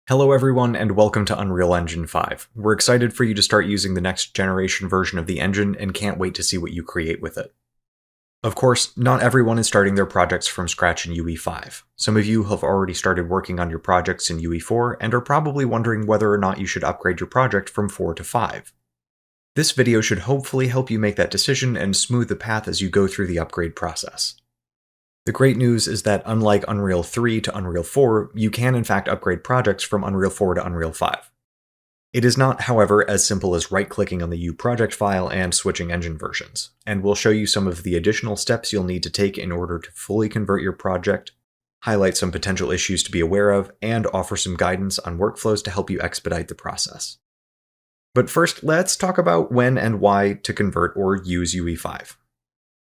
Hello everyone and welcome to Unreal Engine 5. We're excited for you to start using the next generation version of the engine and can't wait to see what you create with it. Of course, not everyone is starting their projects from scratch in UE5. Some of you have already started working on your projects in UE4 and are probably wondering whether or not you should upgrade your project from 4 to 5. This video should hopefully help you make that decision and smooth the path as you go through the upgrade process. The great news is that unlike Unreal 3 to Unreal 4, you can in fact upgrade projects from Unreal 4 to Unreal 5. It is not, however, as simple as right-clicking on the U project file and switching engine versions, and we'll show you some of the additional steps you'll need to take in order to fully convert your project, highlight some potential issues to be aware of, and offer some guidance on workflows to help you expedite the process. But first, let's talk about when and why to convert or use UE5.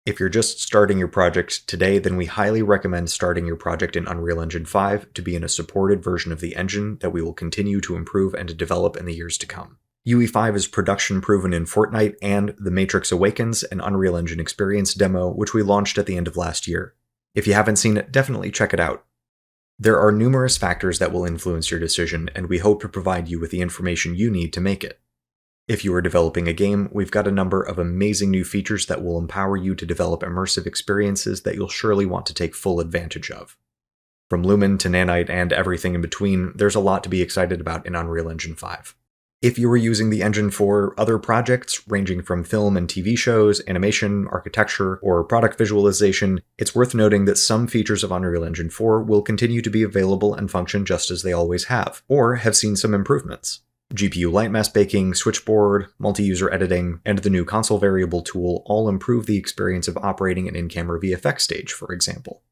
If you're just starting your project today, then we highly recommend starting your project in Unreal Engine 5 to be in a supported version of the engine that we will continue to improve and to develop in the years to come. UE5 is production proven in Fortnite and The Matrix Awakens, an Unreal Engine experience demo, which we launched at the end of last year. If you haven't seen it, definitely check it out. There are numerous factors that will influence your decision, and we hope to provide you with the information you need to make it. If you are developing a game, we've got a number of amazing new features that will empower you to develop immersive experiences that you'll surely want to take full advantage of. From Lumen to Nanite and everything in between, there's a lot to be excited about in Unreal Engine 5. If you were using the engine for other projects, ranging from film and TV shows, animation, architecture, or product visualization, it's worth noting that some features of Unreal Engine 4 will continue to be available and function just as they always have, or have seen some improvements. GPU light mask baking, switchboard, multi-user editing, and the new console variable tool all improve the experience of operating an in-camera VFX stage, for example.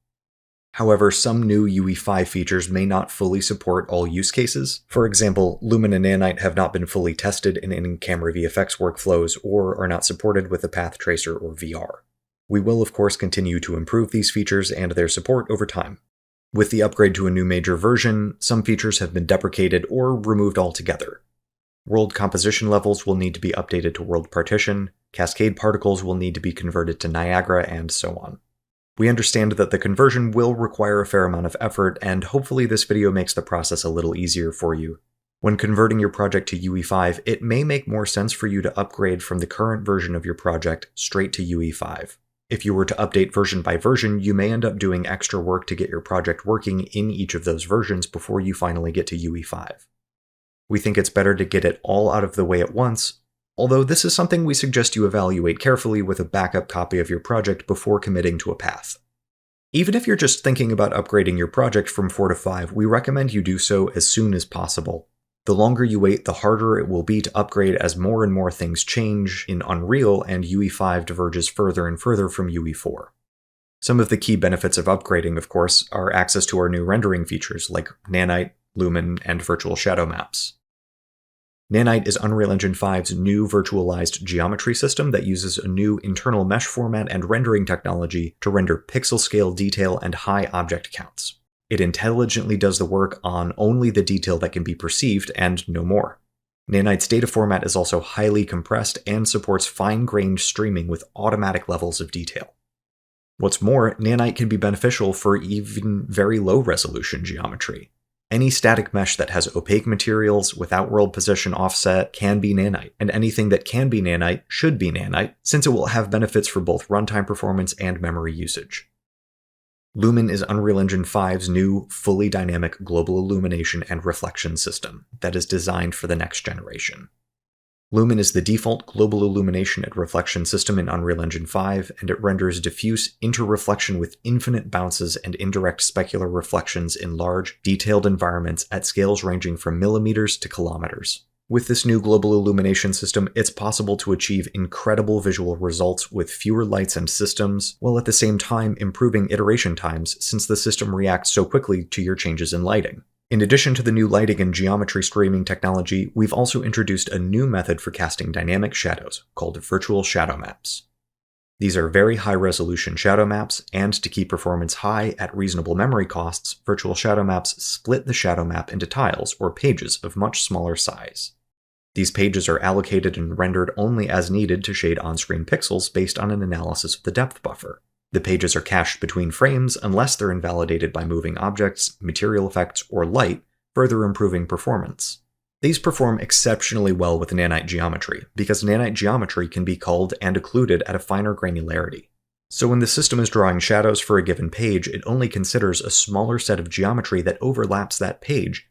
However, some new UE5 features may not fully support all use cases. For example, Lumen and Nanite have not been fully tested in in-camera VFX workflows or are not supported with a path tracer or VR. We will of course continue to improve these features and their support over time. With the upgrade to a new major version, some features have been deprecated or removed altogether. World composition levels will need to be updated to world partition, cascade particles will need to be converted to Niagara, and so on. We understand that the conversion will require a fair amount of effort, and hopefully this video makes the process a little easier for you. When converting your project to UE5, it may make more sense for you to upgrade from the current version of your project straight to UE5. If you were to update version by version, you may end up doing extra work to get your project working in each of those versions before you finally get to UE5. We think it's better to get it all out of the way at once, although this is something we suggest you evaluate carefully with a backup copy of your project before committing to a path. Even if you're just thinking about upgrading your project from 4 to 5, we recommend you do so as soon as possible. The longer you wait, the harder it will be to upgrade as more and more things change in Unreal and UE5 diverges further and further from UE4. Some of the key benefits of upgrading, of course, are access to our new rendering features like Nanite, Lumen, and virtual shadow maps. Nanite is Unreal Engine 5's new virtualized geometry system that uses a new internal mesh format and rendering technology to render pixel-scale detail and high object counts. It intelligently does the work on only the detail that can be perceived and no more. Nanite's data format is also highly compressed and supports fine-grained streaming with automatic levels of detail. What's more, Nanite can be beneficial for even very low-resolution geometry. Any static mesh that has opaque materials without world position offset can be Nanite, and anything that can be Nanite should be Nanite, since it will have benefits for both runtime performance and memory usage. Lumen is Unreal Engine 5's new, fully dynamic global illumination and reflection system that is designed for the next generation. Lumen is the default global illumination and reflection system in Unreal Engine 5, and it renders diffuse interreflection with infinite bounces and indirect specular reflections in large, detailed environments at scales ranging from millimeters to kilometers. With this new global illumination system, it's possible to achieve incredible visual results with fewer lights and systems, while at the same time improving iteration times since the system reacts so quickly to your changes in lighting. In addition to the new lighting and geometry streaming technology, we've also introduced a new method for casting dynamic shadows, called virtual shadow maps. These are very high-resolution shadow maps, and to keep performance high at reasonable memory costs, virtual shadow maps split the shadow map into tiles or pages of much smaller size. These pages are allocated and rendered only as needed to shade on-screen pixels based on an analysis of the depth buffer. The pages are cached between frames unless they're invalidated by moving objects, material effects, or light, further improving performance. These perform exceptionally well with nanite geometry, because nanite geometry can be culled and occluded at a finer granularity. So when the system is drawing shadows for a given page, it only considers a smaller set of geometry that overlaps that page,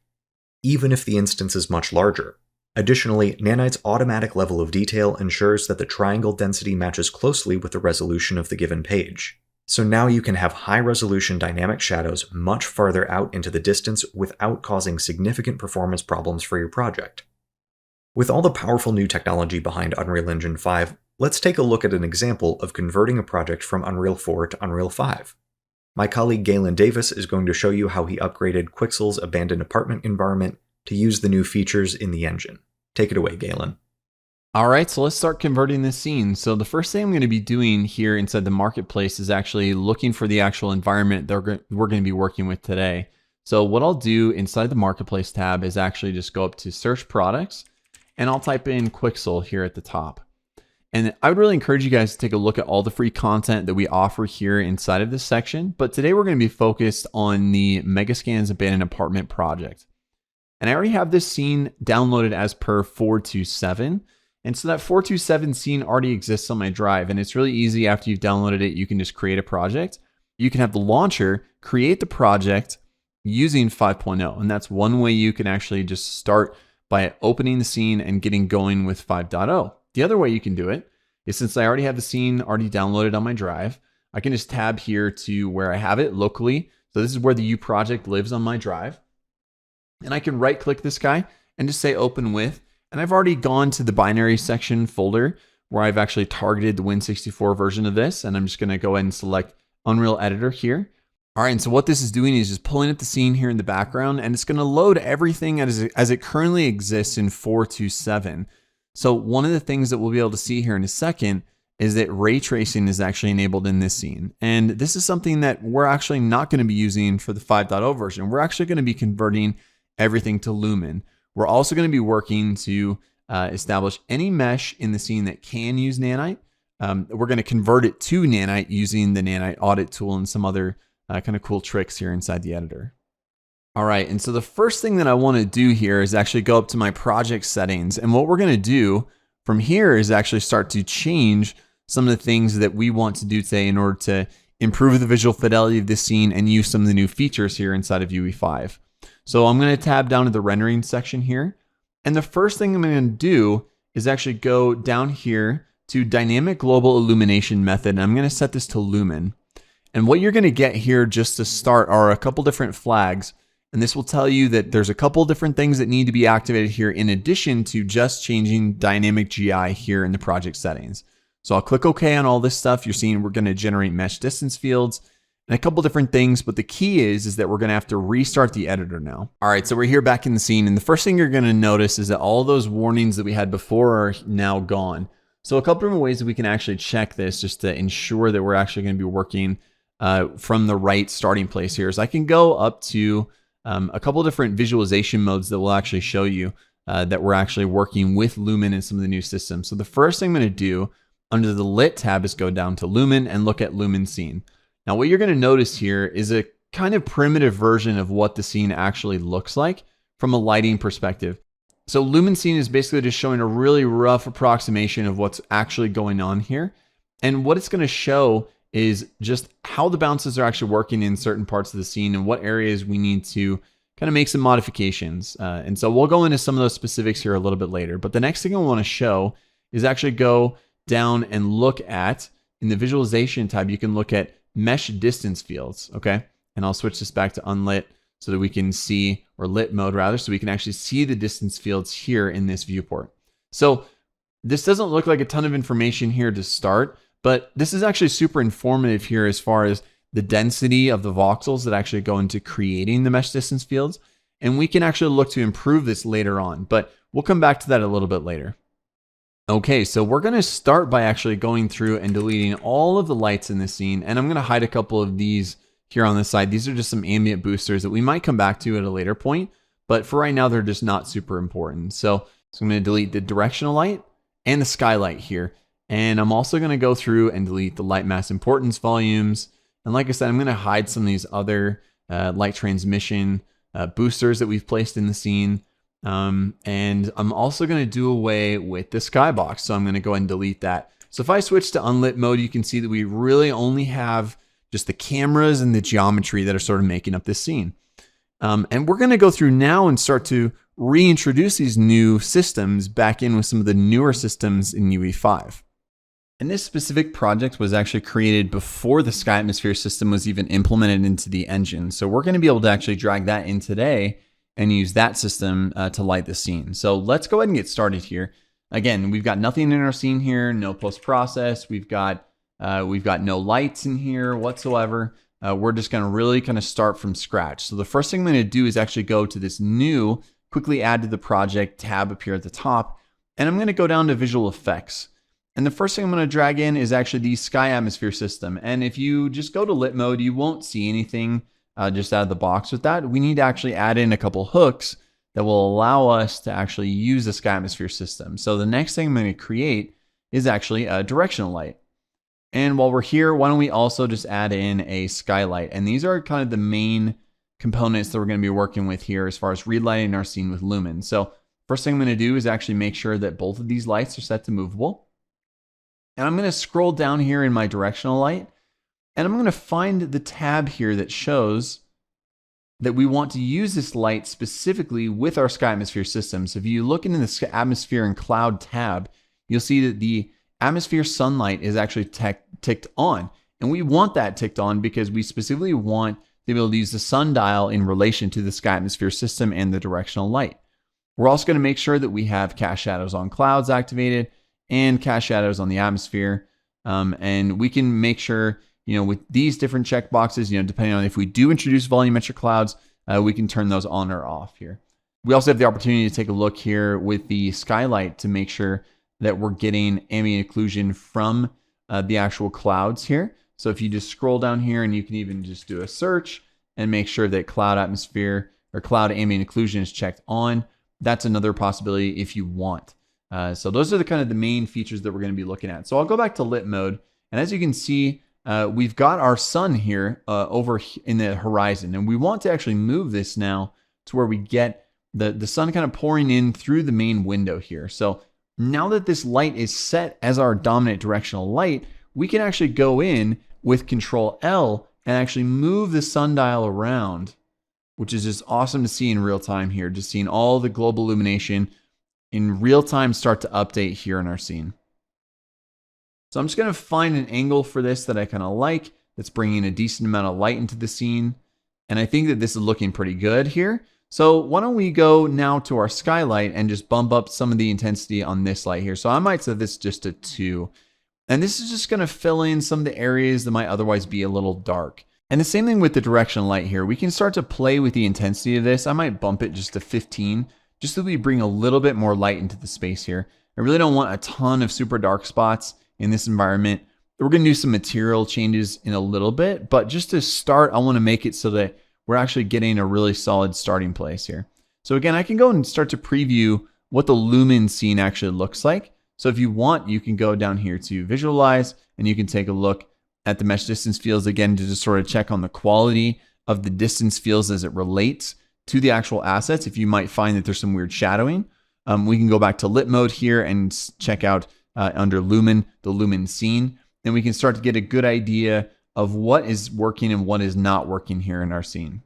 even if the instance is much larger. Additionally, nanite's automatic level of detail ensures that the triangle density matches closely with the resolution of the given page. So now you can have high-resolution dynamic shadows much farther out into the distance without causing significant performance problems for your project. With all the powerful new technology behind Unreal Engine 5, let's take a look at an example of converting a project from Unreal 4 to Unreal 5. My colleague Galen Davis is going to show you how he upgraded Quixel's abandoned apartment environment to use the new features in the engine. Take it away, Galen. All right, so let's start converting this scene. So the first thing I'm going to be doing here inside the marketplace is actually looking for the actual environment that we're going to be working with today. So what I'll do inside the marketplace tab is actually just go up to search products, and I'll type in Quixel here at the top. And I would really encourage you guys to take a look at all the free content that we offer here inside of this section. But today we're going to be focused on the Megascans abandoned apartment project. And I already have this scene downloaded as per 427. And so that 427 scene already exists on my drive. And it's really easy after you've downloaded it, you can just create a project. You can have the launcher create the project using 5.0. And that's one way you can actually just start by opening the scene and getting going with 5.0. The other way you can do it is, since I already have the scene already downloaded on my drive, I can just tab here to where I have it locally. So this is where the U project lives on my drive. And I can right click this guy and just say open with. And I've already gone to the binary section folder where I've actually targeted the Win64 version of this. And I'm just going to go ahead and select Unreal Editor here. All right, and so what this is doing is just pulling up the scene here in the background, and it's going to load everything as it currently exists in 427. So one of the things that we'll be able to see here in a second is that ray tracing is actually enabled in this scene. And this is something that we're actually not going to be using for the 5.0 version. We're actually going to be converting everything to Lumen. We're also going to be working to establish any mesh in the scene that can use nanite. We're going to convert it to nanite using the nanite audit tool and some other kind of cool tricks here inside the editor. All right, and so the first thing that I want to do here is actually go up to my project settings. And what we're going to do from here is actually start to change some of the things that we want to do today in order to improve the visual fidelity of this scene and use some of the new features here inside of UE5. So I'm going to tab down to the rendering section here. And the first thing I'm going to do is actually go down here to dynamic global illumination method. And I'm going to set this to lumen. And what you're going to get here just to start are a couple different flags. And this will tell you that there's a couple different things that need to be activated here in addition to just changing dynamic GI here in the project settings. So I'll click OK on all this stuff. You're seeing we're going to generate mesh distance fields and a couple different things. But the key is that we're going to have to restart the editor now. All right, so we're here back in the scene. And the first thing you're going to notice is that all those warnings that we had before are now gone. So a couple different ways that we can actually check this just to ensure that we're actually going to be working from the right starting place here is I can go up to a couple different visualization modes that will actually show you that we're actually working with Lumen in some of the new systems. So the first thing I'm going to do under the Lit tab is go down to Lumen and look at Lumen Scene. Now what you're going to notice here is a kind of primitive version of what the scene actually looks like from a lighting perspective. So Lumen Scene is basically just showing a really rough approximation of what's actually going on here. And what it's going to show is just how the bounces are actually working in certain parts of the scene and what areas we need to kind of make some modifications. And so we'll go into some of those specifics here a little bit later. But the next thing I want to show is actually go down and look at, in the visualization tab, you can look at mesh distance fields, okay? And I'll switch this back to unlit so that we can see, or lit mode rather, so we can actually see the distance fields here in this viewport. So this doesn't look like a ton of information here to start, but this is actually super informative here as far as the density of the voxels that actually go into creating the mesh distance fields. And we can actually look to improve this later on, but we'll come back to that a little bit later. Okay, so we're going to start by actually going through and deleting all of the lights in this scene. And I'm going to hide a couple of these here on this side. These are just some ambient boosters that we might come back to at a later point, but for right now, they're just not super important. So I'm going to delete the directional light and the skylight here. And I'm also going to go through and delete the light mass importance volumes. And like I said, I'm going to hide some of these other light transmission boosters that we've placed in the scene. And I'm also going to do away with the skybox. So I'm going to go ahead and delete that. So if I switch to unlit mode, you can see that we really only have just the cameras and the geometry that are sort of making up this scene. And we're going to go through now and start to reintroduce these new systems back in with some of the newer systems in UE5. And this specific project was actually created before the sky atmosphere system was even implemented into the engine. So we're going to be able to actually drag that in today and use that system to light the scene. So let's go ahead and get started here. Again, we've got nothing in our scene here, no post-process. We've got no lights in here whatsoever. We're just going to really kind of start from scratch. So the first thing I'm going to do is actually go to this new quickly add to the project tab up here at the top. And I'm going to go down to visual effects. And the first thing I'm going to drag in is actually the sky atmosphere system. And if you just go to lit mode, you won't see anything just out of the box with that. We need to actually add in a couple hooks that will allow us to actually use the sky atmosphere system. So the next thing I'm going to create is actually a directional light. And while we're here, why don't we also just add in a skylight? And these are kind of the main components that we're going to be working with here as far as relighting our scene with lumen. So first thing I'm going to do is actually make sure that both of these lights are set to movable. And I'm going to scroll down here in my directional light, and I'm going to find the tab here that shows that we want to use this light specifically with our sky atmosphere system. So if you look into the atmosphere and cloud tab, you'll see that the atmosphere sunlight is actually ticked on. And we want that ticked on because we specifically want to be able to use the sundial in relation to the sky atmosphere system and the directional light. We're also going to make sure that we have cast shadows on clouds activated and cast shadows on the atmosphere. And we can make sure, with these different checkboxes, depending on if we do introduce volumetric clouds, we can turn those on or off here. We also have the opportunity to take a look here with the skylight to make sure that we're getting ambient occlusion from the actual clouds here. So if you just scroll down here, and you can even just do a search and make sure that cloud atmosphere or cloud ambient occlusion is checked on, that's another possibility if you want. So those are the kind of the main features that we're going to be looking at. So I'll go back to lit mode. And as you can see, we've got our sun here over in the horizon. And we want to actually move this now to where we get the sun kind of pouring in through the main window here. So now that this light is set as our dominant directional light, we can actually go in with Control L and actually move the sundial around, which is just awesome to see in real time here. Just seeing all the global illumination in real time start to update here in our scene. So I'm just going to find an angle for this that I kind of like, that's bringing a decent amount of light into the scene. And I think that this is looking pretty good here. So why don't we go now to our skylight and just bump up some of the intensity on this light here. So I might set this just to 2. And this is just going to fill in some of the areas that might otherwise be a little dark. And the same thing with the directional light here. We can start to play with the intensity of this. I might bump it just to 15, just so we bring a little bit more light into the space here. I really don't want a ton of super dark spots in this environment. We're going to do some material changes in a little bit, but just to start, I want to make it so that we're actually getting a really solid starting place here. So again, I can go and start to preview what the lumen scene actually looks like. So if you want, you can go down here to visualize, and you can take a look at the mesh distance fields again to just sort of check on the quality of the distance fields as it relates to the actual assets. If you might find that there's some weird shadowing, we can go back to lit mode here and check out under lumen, the lumen scene. And we can start to get a good idea of what is working and what is not working here in our scene.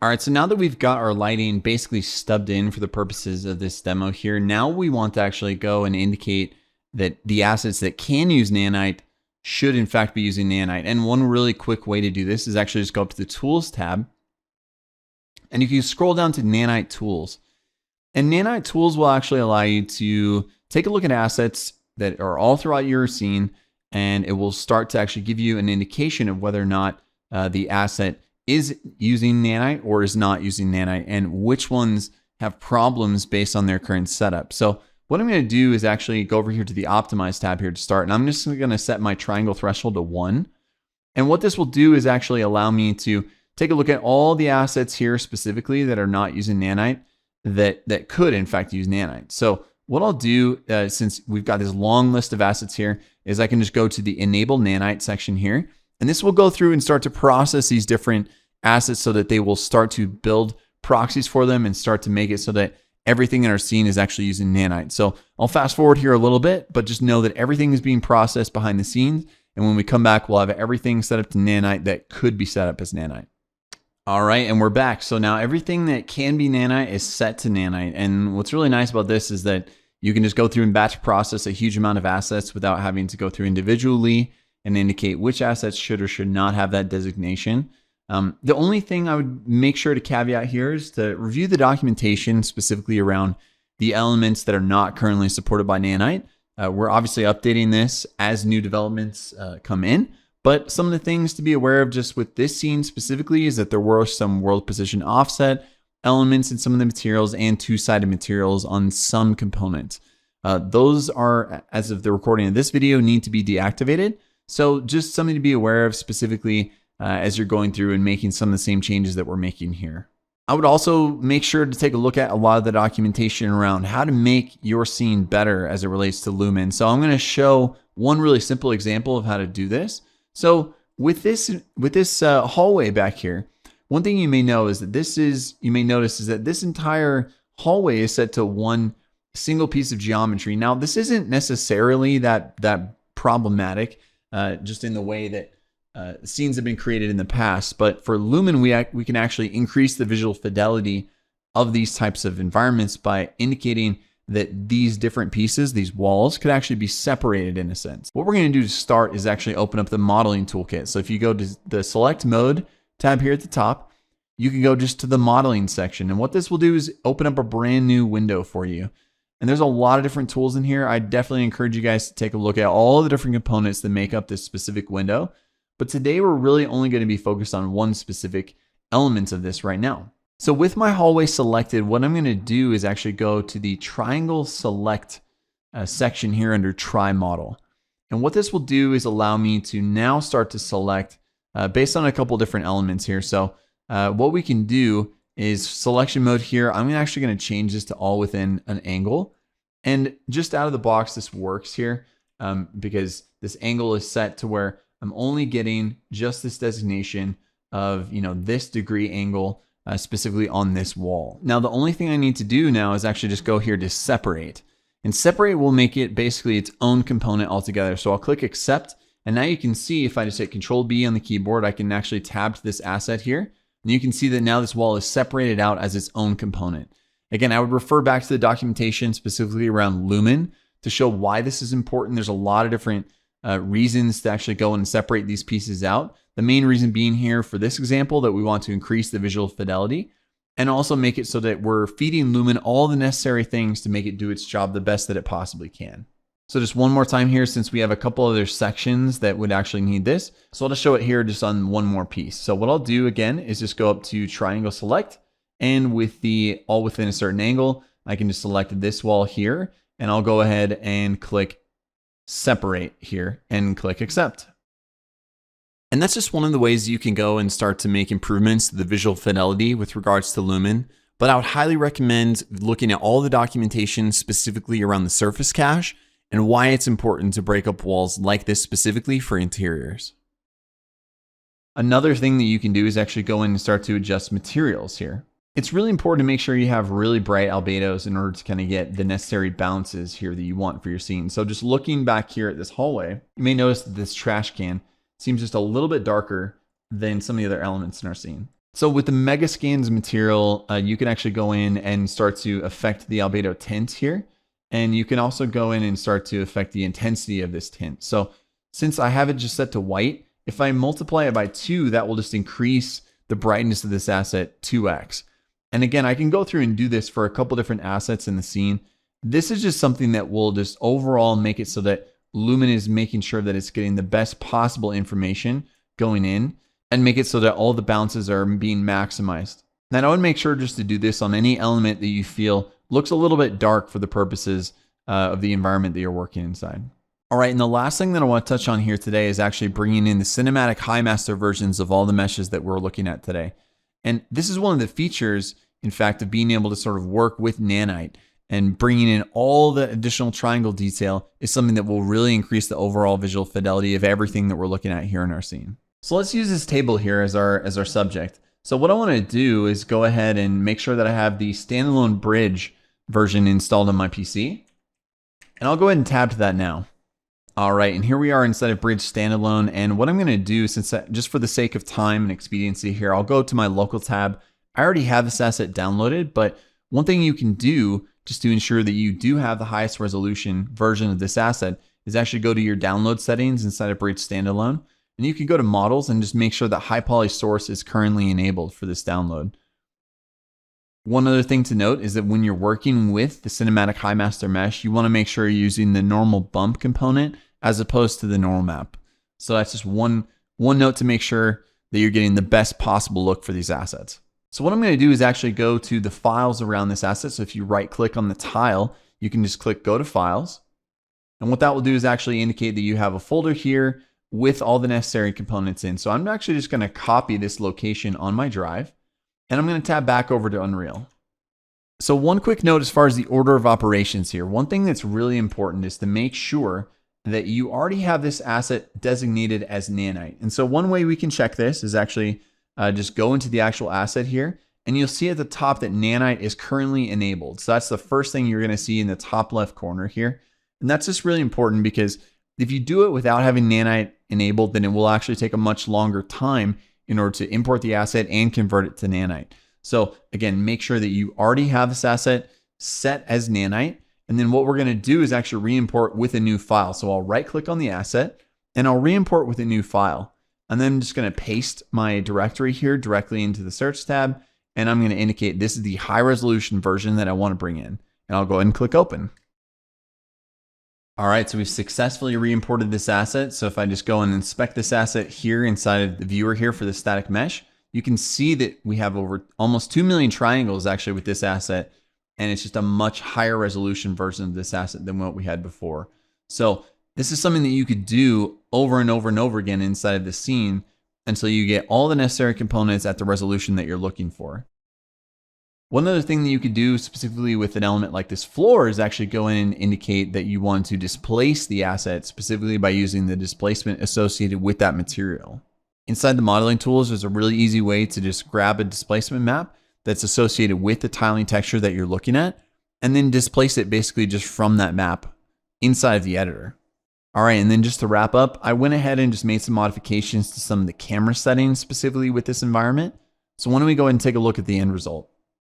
All right, so now that we've got our lighting basically stubbed in for the purposes of this demo here, now we want to actually go and indicate that the assets that can use nanite should in fact be using nanite. And one really quick way to do this is actually just go up to the Tools tab, and you can scroll down to Nanite Tools. And Nanite Tools will actually allow you to take a look at assets that are all throughout your scene, and it will start to actually give you an indication of whether or not the asset is using nanite or is not using nanite, and which ones have problems based on their current setup. So what I'm going to do is actually go over here to the Optimize tab here to start, and I'm just going to set my triangle threshold to 1. And what this will do is actually allow me to take a look at all the assets here specifically that are not using nanite that could in fact use nanite. So what I'll do, since we've got this long list of assets here, is I can just go to the Enable Nanite section here, and this will go through and start to process these different assets so that they will start to build proxies for them and start to make it so that everything in our scene is actually using Nanite. So I'll fast forward here a little bit, but just know that everything is being processed behind the scenes. And when we come back, we'll have everything set up to Nanite that could be set up as Nanite. All right, and we're back. So now everything that can be Nanite is set to Nanite. And what's really nice about this is that you can just go through and batch process a huge amount of assets without having to go through individually and indicate which assets should or should not have that designation. The only thing I would make sure to caveat here is to review the documentation specifically around the elements that are not currently supported by Nanite. We're obviously updating this as new developments come in, but some of the things to be aware of just with this scene specifically is that there were some world position offset elements in some of the materials and two-sided materials on some components. Those are, as of the recording of this video, need to be deactivated. So just something to be aware of specifically as you're going through and making some of the same changes that we're making here. I would also make sure to take a look at a lot of the documentation around how to make your scene better as it relates to Lumen. So I'm going to show one really simple example of how to do this. So with this hallway back here, one thing you may know is that this entire hallway is set to one single piece of geometry. Now, this isn't necessarily that problematic, just in the way that scenes have been created in the past. But for Lumen, we can actually increase the visual fidelity of these types of environments by indicating that these different pieces, these walls, could actually be separated in a sense. What we're going to do to start is actually open up the Modeling Toolkit. So if you go to the Select Mode tab here at the top, you can go just to the Modeling section. And what this will do is open up a brand new window for you. And there's a lot of different tools in here. I definitely encourage you guys to take a look at all the different components that make up this specific window. But today we're really only going to be focused on one specific element of this right now. So with my hallway selected, what I'm going to do is actually go to the triangle select section here under try model. And what this will do is allow me to now start to select based on a couple different elements here. So what we can do is selection mode here. I'm actually going to change this to all within an angle. And just out of the box, this works here because this angle is set to where I'm only getting just this designation of, this degree angle specifically on this wall. Now, the only thing I need to do now is actually just go here to separate. And separate will make it basically its own component altogether. So I'll click accept. And now you can see if I just hit Control B on the keyboard, I can actually tab to this asset here. And you can see that now this wall is separated out as its own component. Again, I would refer back to the documentation specifically around Lumen to show why this is important. There's a lot of different reasons to actually go and separate these pieces out. The main reason being here for this example that we want to increase the visual fidelity and also make it so that we're feeding Lumen all the necessary things to make it do its job the best that it possibly can. So just one more time here, since we have a couple other sections that would actually need this. So I'll just show it here just on one more piece. So what I'll do again is just go up to triangle select, and with the all within a certain angle, I can just select this wall here, and I'll go ahead and click separate here and click accept. And that's just one of the ways you can go and start to make improvements to the visual fidelity with regards to Lumen. But I would highly recommend looking at all the documentation specifically around the surface cache and why it's important to break up walls like this specifically for interiors. Another thing that you can do is actually go in and start to adjust materials here. It's really important to make sure you have really bright albedos in order to kind of get the necessary bounces here that you want for your scene. So just looking back here at this hallway, you may notice that this trash can seems just a little bit darker than some of the other elements in our scene. So with the Megascans material, you can actually go in and start to affect the albedo tint here. And you can also go in and start to affect the intensity of this tint. So since I have it just set to white, if I multiply it by 2, that will just increase the brightness of this asset 2x. And again, I can go through and do this for a couple different assets in the scene. This is just something that will just overall make it so that Lumen is making sure that it's getting the best possible information going in and make it so that all the bounces are being maximized. Now, I would make sure just to do this on any element that you feel looks a little bit dark for the purposes of the environment that you're working inside. All right, and the last thing that I want to touch on here today is actually bringing in the cinematic high master versions of all the meshes that we're looking at today. And this is one of the features, in fact, of being able to sort of work with Nanite, and bringing in all the additional triangle detail is something that will really increase the overall visual fidelity of everything that we're looking at here in our scene. So let's use this table here as our subject. So what I want to do is go ahead and make sure that I have the standalone bridge version installed on my PC. And I'll go ahead and tab to that now. All right, and here we are inside of Bridge Standalone. And what I'm going to do, just for the sake of time and expediency here, I'll go to my local tab. I already have this asset downloaded, but one thing you can do just to ensure that you do have the highest resolution version of this asset is actually go to your download settings inside of Bridge Standalone. And you can go to models and just make sure that high poly source is currently enabled for this download. One other thing to note is that when you're working with the cinematic high master mesh, you want to make sure you're using the normal bump component as opposed to the normal map. So that's just one note to make sure that you're getting the best possible look for these assets. So what I'm going to do is actually go to the files around this asset. So if you right click on the tile, you can just click go to files. And what that will do is actually indicate that you have a folder here with all the necessary components in. So I'm actually just going to copy this location on my drive. And I'm going to tab back over to Unreal. So one quick note as far as the order of operations here. One thing that's really important is to make sure that you already have this asset designated as nanite. And so one way we can check this is actually just go into the actual asset here. And you'll see at the top that nanite is currently enabled. So that's the first thing you're going to see in the top left corner here. And that's just really important because if you do it without having nanite enabled, then it will actually take a much longer time in order to import the asset and convert it to nanite. So again, make sure that you already have this asset set as nanite. And then what we're going to do is actually re-import with a new file. So I'll right click on the asset and I'll re-import with a new file. And then I'm just going to paste my directory here directly into the search tab. And I'm going to indicate this is the high resolution version that I want to bring in. And I'll go ahead and click open. All right, so we've successfully re-imported this asset. So if I just go and inspect this asset here inside of the viewer here for the static mesh, you can see that we have over almost 2 million triangles actually with this asset. And it's just a much higher resolution version of this asset than what we had before. So this is something that you could do over and over and over again inside of the scene until you get all the necessary components at the resolution that you're looking for. One other thing that you could do specifically with an element like this floor is actually go in and indicate that you want to displace the asset specifically by using the displacement associated with that material. Inside the modeling tools, there's a really easy way to just grab a displacement map that's associated with the tiling texture that you're looking at, and then displace it basically just from that map inside of the editor. All right, and then just to wrap up, I went ahead and just made some modifications to some of the camera settings specifically with this environment. So why don't we go ahead and take a look at the end result.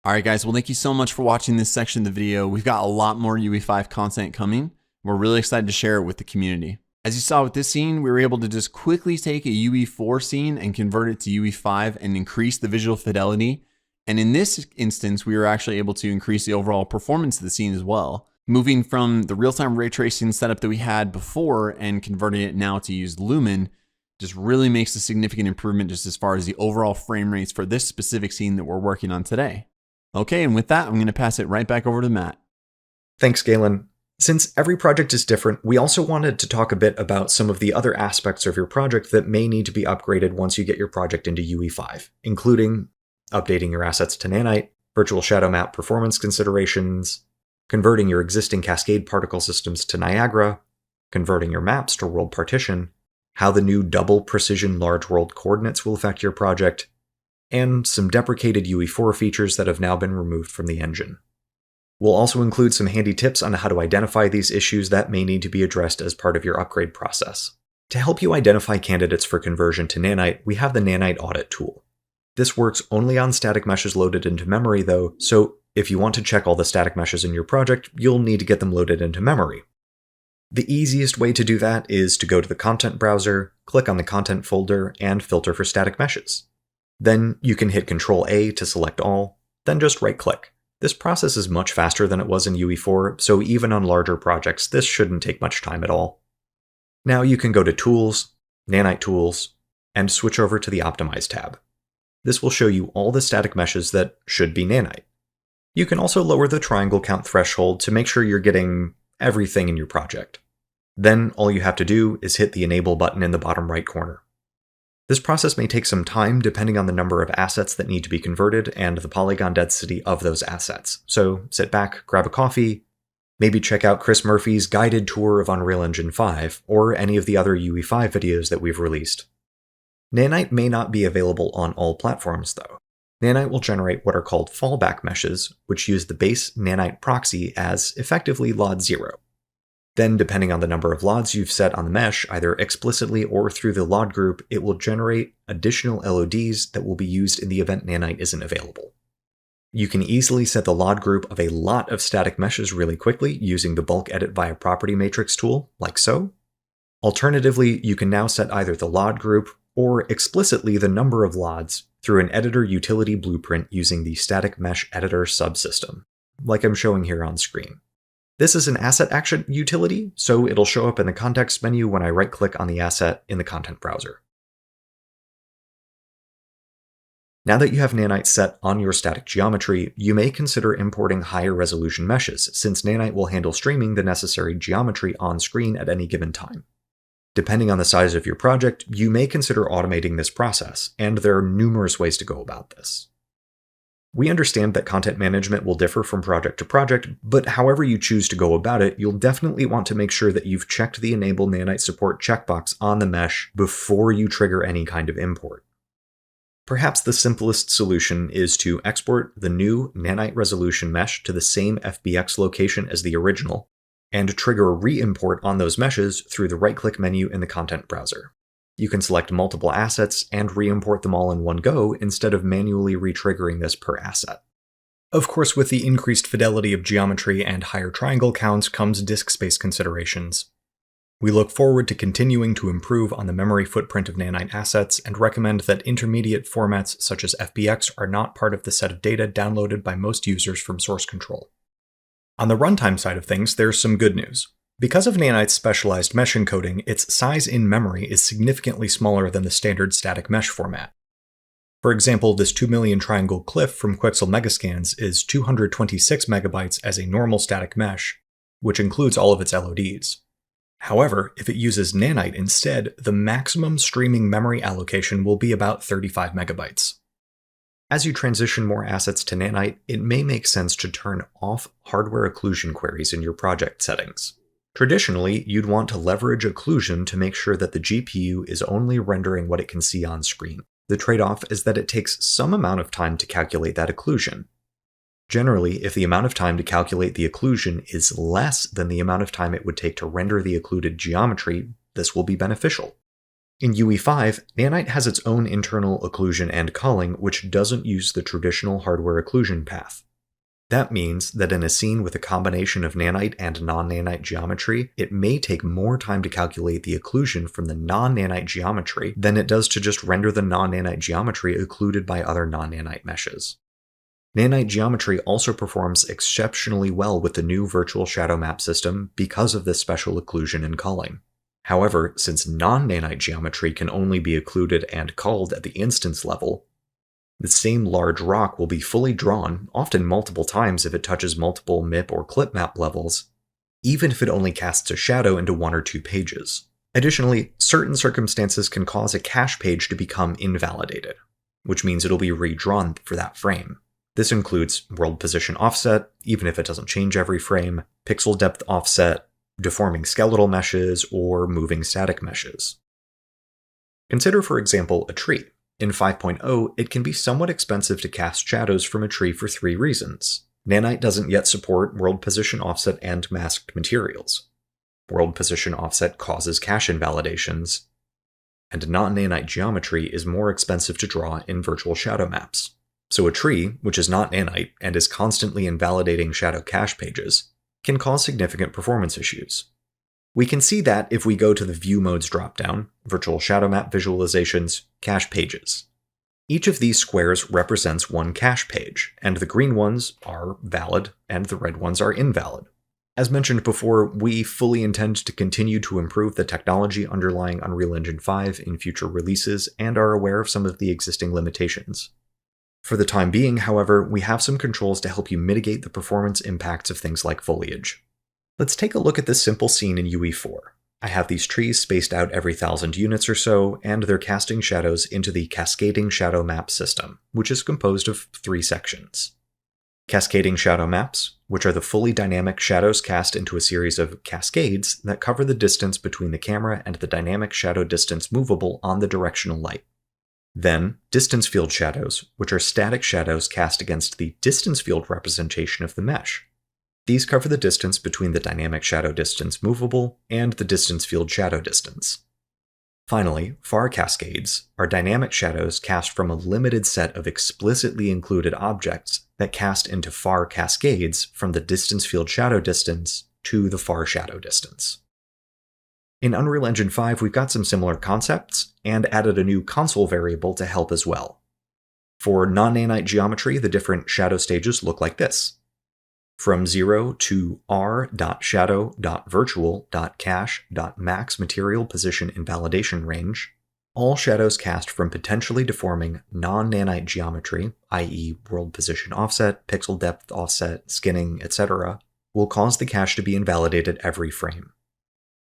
All right, guys, well, thank you so much for watching this section of the video. We've got a lot more UE5 content coming. We're really excited to share it with the community. As you saw with this scene, we were able to just quickly take a UE4 scene and convert it to UE5 and increase the visual fidelity. And in this instance, we were actually able to increase the overall performance of the scene as well. Moving from the real-time ray tracing setup that we had before and converting it now to use Lumen just really makes a significant improvement just as far as the overall frame rates for this specific scene that we're working on today. Okay, and with that, I'm going to pass it right back over to Matt. Thanks, Galen. Since every project is different, we also wanted to talk a bit about some of the other aspects of your project that may need to be upgraded once you get your project into UE5, including updating your assets to nanite, virtual shadow map performance considerations, converting your existing cascade particle systems to Niagara, converting your maps to world partition, how the new double precision large world coordinates will affect your project, and some deprecated UE4 features that have now been removed from the engine. We'll also include some handy tips on how to identify these issues that may need to be addressed as part of your upgrade process. To help you identify candidates for conversion to nanite, we have the Nanite Audit tool. This works only on static meshes loaded into memory though, so if you want to check all the static meshes in your project, you'll need to get them loaded into memory. The easiest way to do that is to go to the content browser, click on the content folder, and filter for static meshes. Then you can hit Ctrl-A to select all, then just right-click. This process is much faster than it was in UE4, so even on larger projects, this shouldn't take much time at all. Now you can go to Tools, Nanite Tools, and switch over to the Optimize tab. This will show you all the static meshes that should be nanite. You can also lower the triangle count threshold to make sure you're getting everything in your project. Then all you have to do is hit the Enable button in the bottom right corner. This process may take some time depending on the number of assets that need to be converted and the polygon density of those assets. So sit back, grab a coffee, maybe check out Chris Murphy's guided tour of Unreal Engine 5 or any of the other UE5 videos that we've released. Nanite may not be available on all platforms though. Nanite will generate what are called fallback meshes, which use the base Nanite proxy as effectively LOD 0. Then, depending on the number of LODs you've set on the mesh, either explicitly or through the LOD group, it will generate additional LODs that will be used in the event Nanite isn't available. You can easily set the LOD group of a lot of static meshes really quickly using the bulk edit via property matrix tool, like so. Alternatively, you can now set either the LOD group or explicitly the number of LODs through an editor utility blueprint using the static mesh editor subsystem, like I'm showing here on screen. This is an asset action utility, so it'll show up in the context menu when I right-click on the asset in the content browser. Now that you have Nanite set on your static geometry, you may consider importing higher resolution meshes, since Nanite will handle streaming the necessary geometry on screen at any given time. Depending on the size of your project, you may consider automating this process, and there are numerous ways to go about this. We understand that content management will differ from project to project, but however you choose to go about it, you'll definitely want to make sure that you've checked the Enable Nanite Support checkbox on the mesh before you trigger any kind of import. Perhaps the simplest solution is to export the new Nanite resolution mesh to the same FBX location as the original, and trigger a re-import on those meshes through the right-click menu in the content browser. You can select multiple assets and re-import them all in one go instead of manually re-triggering this per asset. Of course, with the increased fidelity of geometry and higher triangle counts comes disk space considerations. We look forward to continuing to improve on the memory footprint of Nanite assets and recommend that intermediate formats such as FBX are not part of the set of data downloaded by most users from source control. On the runtime side of things, there's some good news. Because of Nanite's specialized mesh encoding, its size in memory is significantly smaller than the standard static mesh format. For example, this 2 million triangle cliff from Quixel Megascans is 226 megabytes as a normal static mesh, which includes all of its LODs. However, if it uses Nanite instead, the maximum streaming memory allocation will be about 35 megabytes. As you transition more assets to Nanite, it may make sense to turn off hardware occlusion queries in your project settings. Traditionally, you'd want to leverage occlusion to make sure that the GPU is only rendering what it can see on screen. The trade-off is that it takes some amount of time to calculate that occlusion. Generally, if the amount of time to calculate the occlusion is less than the amount of time it would take to render the occluded geometry, this will be beneficial. In UE5, Nanite has its own internal occlusion and culling, which doesn't use the traditional hardware occlusion path. That means that in a scene with a combination of Nanite and non-Nanite geometry, it may take more time to calculate the occlusion from the non-Nanite geometry than it does to just render the non-Nanite geometry occluded by other non-Nanite meshes. Nanite geometry also performs exceptionally well with the new virtual shadow map system because of this special occlusion and culling. However, since non-Nanite geometry can only be occluded and culled at the instance level, the same large rock will be fully drawn, often multiple times if it touches multiple MIP or clip map levels, even if it only casts a shadow into 1 or 2 pages. Additionally, certain circumstances can cause a cache page to become invalidated, which means it'll be redrawn for that frame. This includes world position offset, even if it doesn't change every frame, pixel depth offset, deforming skeletal meshes, or moving static meshes. Consider, for example, a tree. In 5.0, it can be somewhat expensive to cast shadows from a tree for 3 reasons. Nanite doesn't yet support world position offset and masked materials. World position offset causes cache invalidations, and non-Nanite geometry is more expensive to draw in virtual shadow maps. So a tree, which is not Nanite and is constantly invalidating shadow cache pages, can cause significant performance issues. We can see that if we go to the View Modes dropdown, Virtual Shadow Map Visualizations, Cache Pages. Each of these squares represents one cache page, and the green ones are valid and the red ones are invalid. As mentioned before, we fully intend to continue to improve the technology underlying Unreal Engine 5 in future releases and are aware of some of the existing limitations. For the time being, however, we have some controls to help you mitigate the performance impacts of things like foliage. Let's take a look at this simple scene in UE4. I have these trees spaced out every 1,000 units or so, and they're casting shadows into the Cascading Shadow Map system, which is composed of 3 sections. Cascading Shadow Maps, which are the fully dynamic shadows cast into a series of cascades that cover the distance between the camera and the dynamic shadow distance movable on the directional light. Then, distance field shadows, which are static shadows cast against the distance field representation of the mesh. These cover the distance between the dynamic shadow distance movable and the distance field shadow distance. Finally, far cascades are dynamic shadows cast from a limited set of explicitly included objects that cast into far cascades from the distance field shadow distance to the far shadow distance. In Unreal Engine 5, we've got some similar concepts and added a new console variable to help as well. For non-nanite geometry, the different shadow stages look like this. From 0 to r.shadow.virtual.cache.max material position invalidation range, all shadows cast from potentially deforming non-nanite geometry, i.e. world position offset, pixel depth offset, skinning, etc., will cause the cache to be invalidated every frame.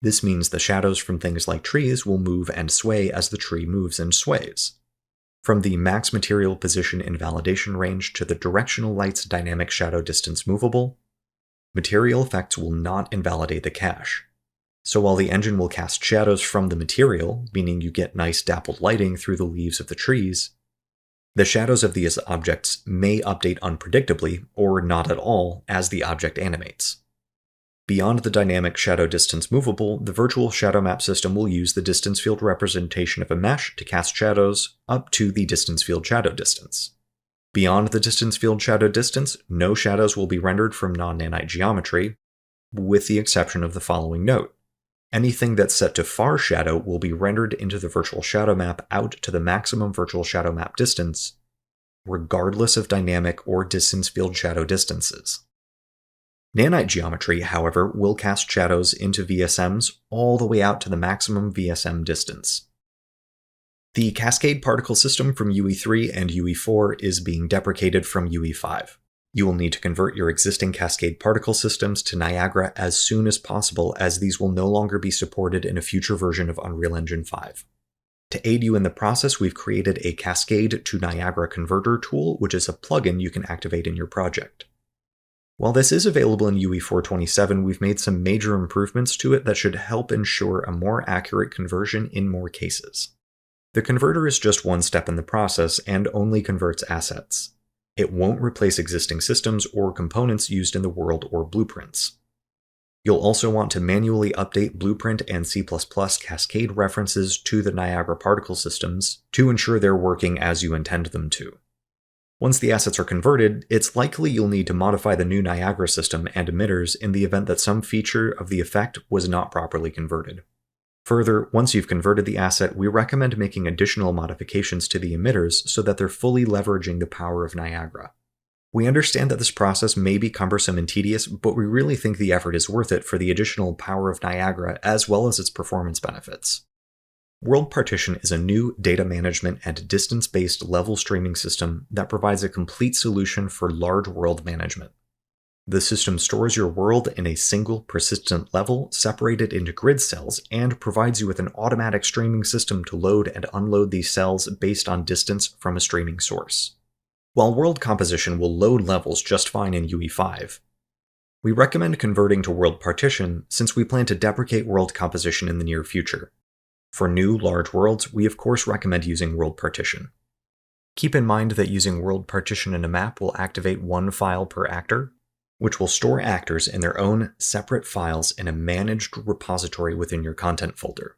This means the shadows from things like trees will move and sway as the tree moves and sways. From the max material position invalidation range to the directional light's dynamic shadow distance movable, material effects will not invalidate the cache. So while the engine will cast shadows from the material, meaning you get nice dappled lighting through the leaves of the trees, the shadows of these objects may update unpredictably or not at all as the object animates. Beyond the dynamic shadow distance movable, the virtual shadow map system will use the distance field representation of a mesh to cast shadows up to the distance field shadow distance. Beyond the distance field shadow distance, no shadows will be rendered from non-nanite geometry, with the exception of the following note. Anything that's set to far shadow will be rendered into the virtual shadow map out to the maximum virtual shadow map distance, regardless of dynamic or distance field shadow distances. Nanite geometry, however, will cast shadows into VSMs all the way out to the maximum VSM distance. The cascade particle system from UE3 and UE4 is being deprecated from UE5. You will need to convert your existing cascade particle systems to Niagara as soon as possible, as these will no longer be supported in a future version of Unreal Engine 5. To aid you in the process, we've created a Cascade to Niagara Converter tool, which is a plugin you can activate in your project. While this is available in UE4.27, we've made some major improvements to it that should help ensure a more accurate conversion in more cases. The converter is just one step in the process and only converts assets. It won't replace existing systems or components used in the world or blueprints. You'll also want to manually update Blueprint and C++ Cascade references to the Niagara particle systems to ensure they're working as you intend them to. Once the assets are converted, it's likely you'll need to modify the new Niagara system and emitters in the event that some feature of the effect was not properly converted. Further, once you've converted the asset, we recommend making additional modifications to the emitters so that they're fully leveraging the power of Niagara. We understand that this process may be cumbersome and tedious, but we really think the effort is worth it for the additional power of Niagara as well as its performance benefits. World Partition is a new data management and distance-based level streaming system that provides a complete solution for large world management. The system stores your world in a single persistent level separated into grid cells and provides you with an automatic streaming system to load and unload these cells based on distance from a streaming source. While world composition will load levels just fine in UE5, we recommend converting to world partition since we plan to deprecate world composition in the near future. For new, large worlds, we of course recommend using world partition. Keep in mind that using world partition in a map will activate one file per actor, which will store actors in their own separate files in a managed repository within your content folder.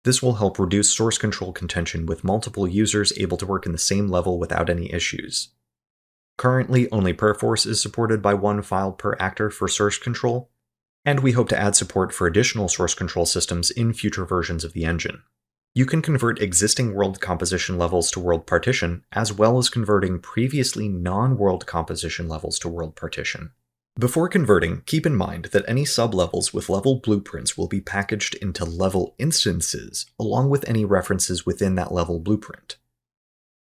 This will help reduce source control contention with multiple users able to work in the same level without any issues. Currently, only Perforce is supported by one file per actor for source control, and we hope to add support for additional source control systems in future versions of the engine. You can convert existing world composition levels to world partition, as well as converting previously non-world composition levels to world partition. Before converting, keep in mind that any sublevels with level blueprints will be packaged into level instances, along with any references within that level blueprint.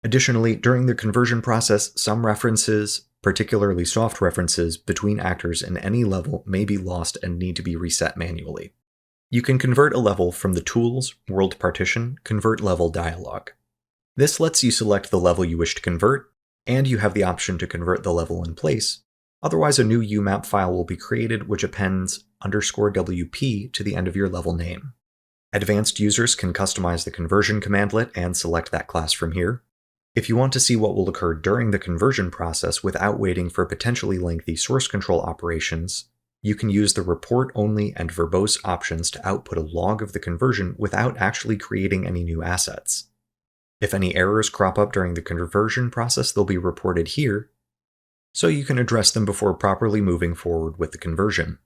Additionally, during the conversion process, some references, particularly soft references between actors in any level, may be lost and need to be reset manually. You can convert a level from the Tools, World Partition, Convert Level dialog. This lets you select the level you wish to convert, and you have the option to convert the level in place. Otherwise, a new UMap file will be created which appends _WP to the end of your level name. Advanced users can customize the conversion commandlet and select that class from here. If you want to see what will occur during the conversion process without waiting for potentially lengthy source control operations, you can use the report only and verbose options to output a log of the conversion without actually creating any new assets. If any errors crop up during the conversion process, they'll be reported here, so you can address them before properly moving forward with the conversion.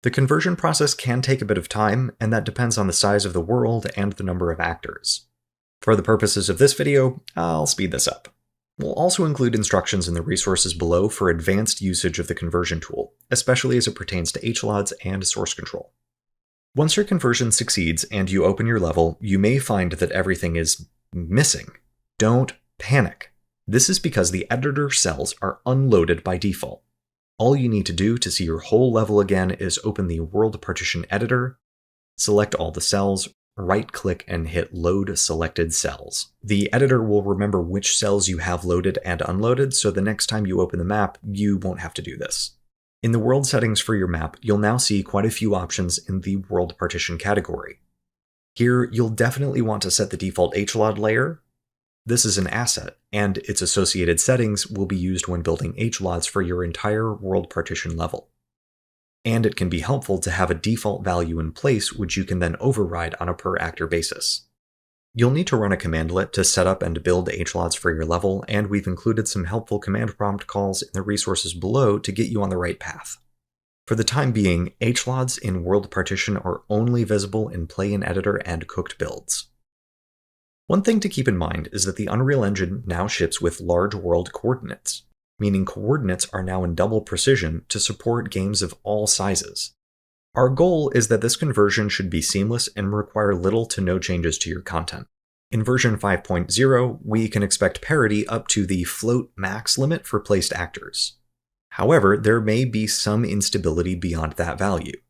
The conversion process can take a bit of time, and that depends on the size of the world and the number of actors. For the purposes of this video, I'll speed this up. We'll also include instructions in the resources below for advanced usage of the conversion tool, especially as it pertains to HLODs and source control. Once your conversion succeeds and you open your level, you may find that everything is missing. Don't panic. This is because the editor cells are unloaded by default. All you need to do to see your whole level again is open the World Partition Editor, select all the cells, right-click and hit Load Selected Cells. The editor will remember which cells you have loaded and unloaded, so the next time you open the map, you won't have to do this. In the world settings for your map, you'll now see quite a few options in the World Partition category. Here, you'll definitely want to set the default HLOD layer. This is an asset, and its associated settings will be used when building HLODs for your entire World Partition level. And it can be helpful to have a default value in place which you can then override on a per-actor basis. You'll need to run a commandlet to set up and build HLODs for your level, and we've included some helpful command prompt calls in the resources below to get you on the right path. For the time being, HLODs in World Partition are only visible in Play-in Editor and cooked builds. One thing to keep in mind is that the Unreal Engine now ships with large world coordinates, meaning coordinates are now in double precision to support games of all sizes. Our goal is that this conversion should be seamless and require little to no changes to your content. In version 5.0, we can expect parity up to the float max limit for placed actors. However, there may be some instability beyond that value.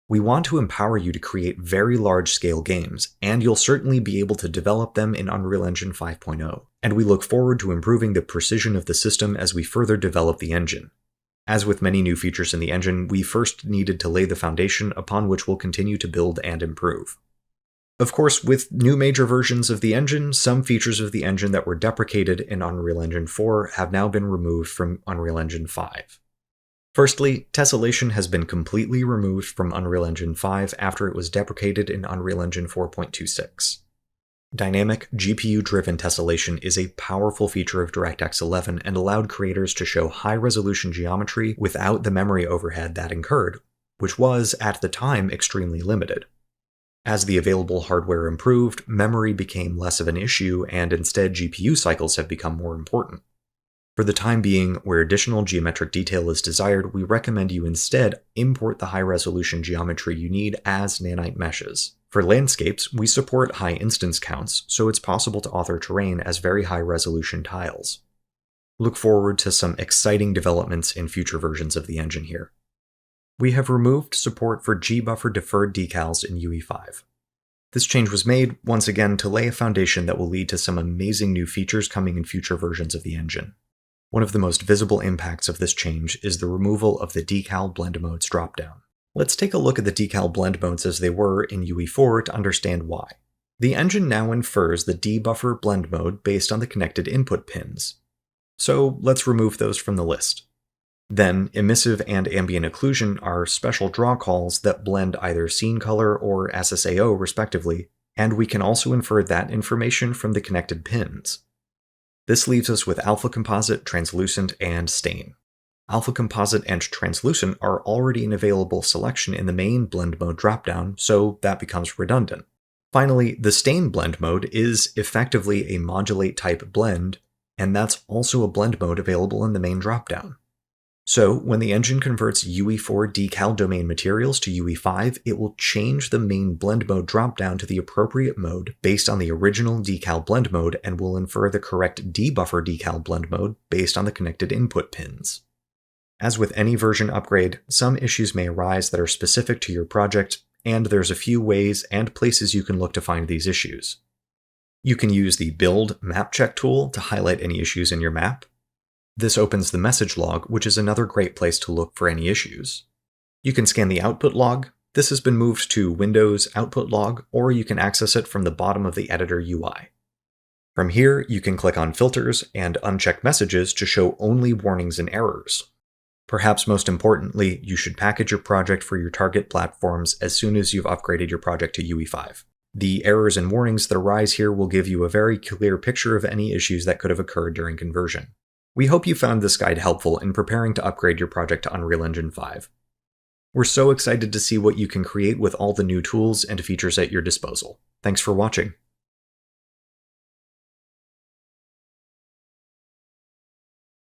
We want to empower you to create very large-scale games, and you'll certainly be able to develop them in Unreal Engine 5.0, and we look forward to improving the precision of the system as we further develop the engine. As with many new features in the engine, we first needed to lay the foundation upon which we'll continue to build and improve. Of course, with new major versions of the engine, some features of the engine that were deprecated in Unreal Engine 4 have now been removed from Unreal Engine 5. Firstly, tessellation has been completely removed from Unreal Engine 5 after it was deprecated in Unreal Engine 4.26. Dynamic, GPU-driven tessellation is a powerful feature of DirectX 11 and allowed creators to show high-resolution geometry without the memory overhead that incurred, which was, at the time, extremely limited. As the available hardware improved, memory became less of an issue, and instead GPU cycles have become more important. For the time being, where additional geometric detail is desired, we recommend you instead import the high-resolution geometry you need as nanite meshes. For landscapes, we support high instance counts, so it's possible to author terrain as very high-resolution tiles. Look forward to some exciting developments in future versions of the engine here. We have removed support for G-buffer deferred decals in UE5. This change was made, once again, to lay a foundation that will lead to some amazing new features coming in future versions of the engine. One of the most visible impacts of this change is the removal of the decal blend modes dropdown. Let's take a look at the decal blend modes as they were in UE4 to understand why. The engine now infers the debuffer blend mode based on the connected input pins. So let's remove those from the list. Then, emissive and ambient occlusion are special draw calls that blend either scene color or SSAO respectively, and we can also infer that information from the connected pins. This leaves us with alpha composite, translucent, and stain. Alpha composite and translucent are already an available selection in the main blend mode dropdown, so that becomes redundant. Finally, the stain blend mode is effectively a modulate type blend, and that's also a blend mode available in the main dropdown. So, when the engine converts UE4 decal domain materials to UE5, it will change the main blend mode dropdown to the appropriate mode based on the original decal blend mode and will infer the correct debuffer decal blend mode based on the connected input pins. As with any version upgrade, some issues may arise that are specific to your project, and there's a few ways and places you can look to find these issues. You can use the Build Map Check tool to highlight any issues in your map. This opens the message log, which is another great place to look for any issues. You can scan the output log. This has been moved to Windows Output Log, or you can access it from the bottom of the editor UI. From here, you can click on Filters and uncheck Messages to show only warnings and errors. Perhaps most importantly, you should package your project for your target platforms as soon as you've upgraded your project to UE5. The errors and warnings that arise here will give you a very clear picture of any issues that could have occurred during conversion. We hope you found this guide helpful in preparing to upgrade your project to Unreal Engine 5. We're so excited to see what you can create with all the new tools and features at your disposal. Thanks for watching.